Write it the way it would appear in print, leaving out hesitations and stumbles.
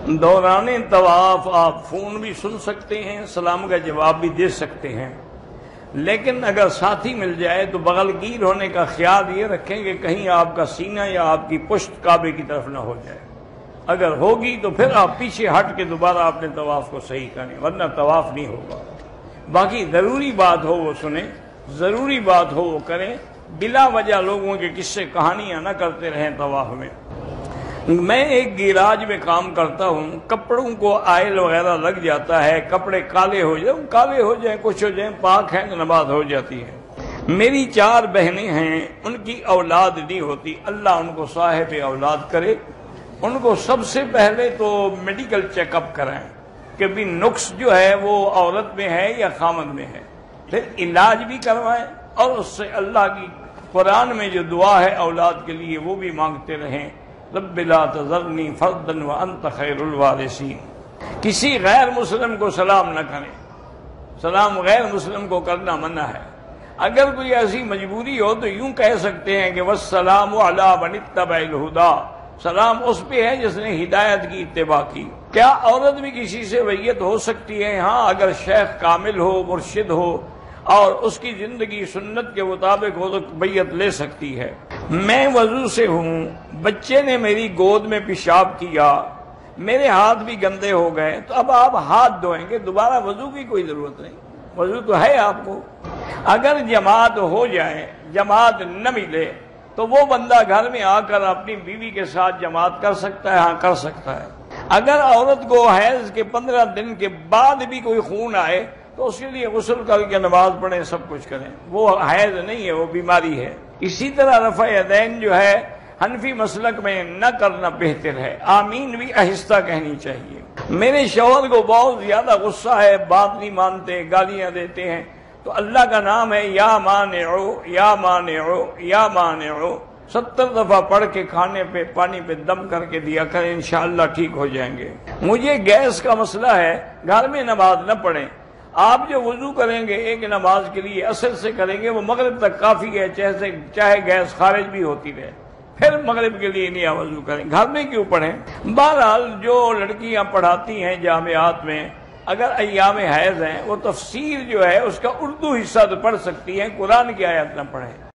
دوران طواف آپ فون بھی سن سکتے ہیں، سلام کا جواب بھی دے سکتے ہیں، لیکن اگر ساتھی مل جائے تو بغل گیر ہونے کا خیال یہ رکھیں کہ کہیں آپ کا سینہ یا آپ کی پشت کعبے کی طرف نہ ہو جائے۔ اگر ہوگی تو پھر آپ پیچھے ہٹ کے دوبارہ اپنے طواف کو صحیح کریں، ورنہ طواف نہیں ہوگا۔ باقی ضروری بات ہو وہ سنیں، ضروری بات ہو وہ کریں، بلا وجہ لوگوں کے قصے کہانیاں نہ کرتے رہیں طواف میں۔ میں ایک گیراج میں کام کرتا ہوں، کپڑوں کو آئل وغیرہ لگ جاتا ہے، کپڑے کالے ہو جائیں کچھ ہو جائیں، پاک ہیں تو نماز ہو جاتی ہے۔ میری 4 بہنیں ہیں، ان کی اولاد نہیں ہوتی، اللہ ان کو صاحب اولاد کرے۔ ان کو سب سے پہلے تو میڈیکل چیک اپ کرائیں کہ بھی نقص جو ہے وہ عورت میں ہے یا خامد میں ہے، پھر علاج بھی کروائیں، اور اس سے اللہ کی قرآن میں جو دعا ہے اولاد کے لیے وہ بھی مانگتے رہیں، رب لا تذرنی فردا وانت خیر الوارثین۔ کسی غیر مسلم کو سلام نہ کریں، سلام غیر مسلم کو کرنا منع ہے۔ اگر کوئی ایسی مجبوری ہو تو یوں کہہ سکتے ہیں کہ والسلام علی من اتبع الہدی، سلام اس پہ ہے جس نے ہدایت کی اتباع کی۔ کیا عورت بھی کسی سے بیعت ہو سکتی ہے؟ ہاں، اگر شیخ کامل ہو، مرشد ہو اور اس کی زندگی سنت کے مطابق ہو تو بیعت لے سکتی ہے۔ میں وضو سے ہوں، بچے نے میری گود میں پیشاب کیا، میرے ہاتھ بھی گندے ہو گئے، تو اب آپ ہاتھ دھوئیں گے، دوبارہ وضو کی کوئی ضرورت نہیں، وضو تو ہے آپ کو۔ اگر جماعت ہو جائے، جماعت نہ ملے تو وہ بندہ گھر میں آ کر اپنی بیوی کے ساتھ جماعت کر سکتا ہے، ہاں کر سکتا ہے۔ اگر عورت کو حیض کے 15 دن کے بعد بھی کوئی خون آئے تو اس کے لیے غسل کر کے نماز پڑھیں، سب کچھ کریں، وہ حیض نہیں ہے، وہ بیماری ہے۔ اسی طرح رفع یدین جو ہے حنفی مسلک میں نہ کرنا بہتر ہے، آمین بھی آہستہ کہنی چاہیے۔ میرے شوہر کو بہت زیادہ غصہ ہے، بات نہیں مانتے، گالیاں دیتے ہیں، تو اللہ کا نام ہے یا مانعو یا مانعو یا مانعو، 70 دفعہ پڑھ کے کھانے پہ پانی پہ دم کر کے دیا کریں، انشاءاللہ ٹھیک ہو جائیں گے۔ مجھے گیس کا مسئلہ ہے، گھر میں نماز نہ پڑھیں، آپ جو وضو کریں گے ایک نماز کے لیے اصل سے کریں گے وہ مغرب تک کافی ہے، چاہے گیس خارج بھی ہوتی رہے، پھر مغرب کے لیے نہیں وضو کریں، گھر میں کیوں پڑھیں۔ بہرحال جو لڑکیاں پڑھاتی ہیں جامعات میں، اگر ایام حیض ہیں وہ تفسیر جو ہے اس کا اردو حصہ تو پڑھ سکتی ہیں، قرآن کی آیت نہ پڑھیں۔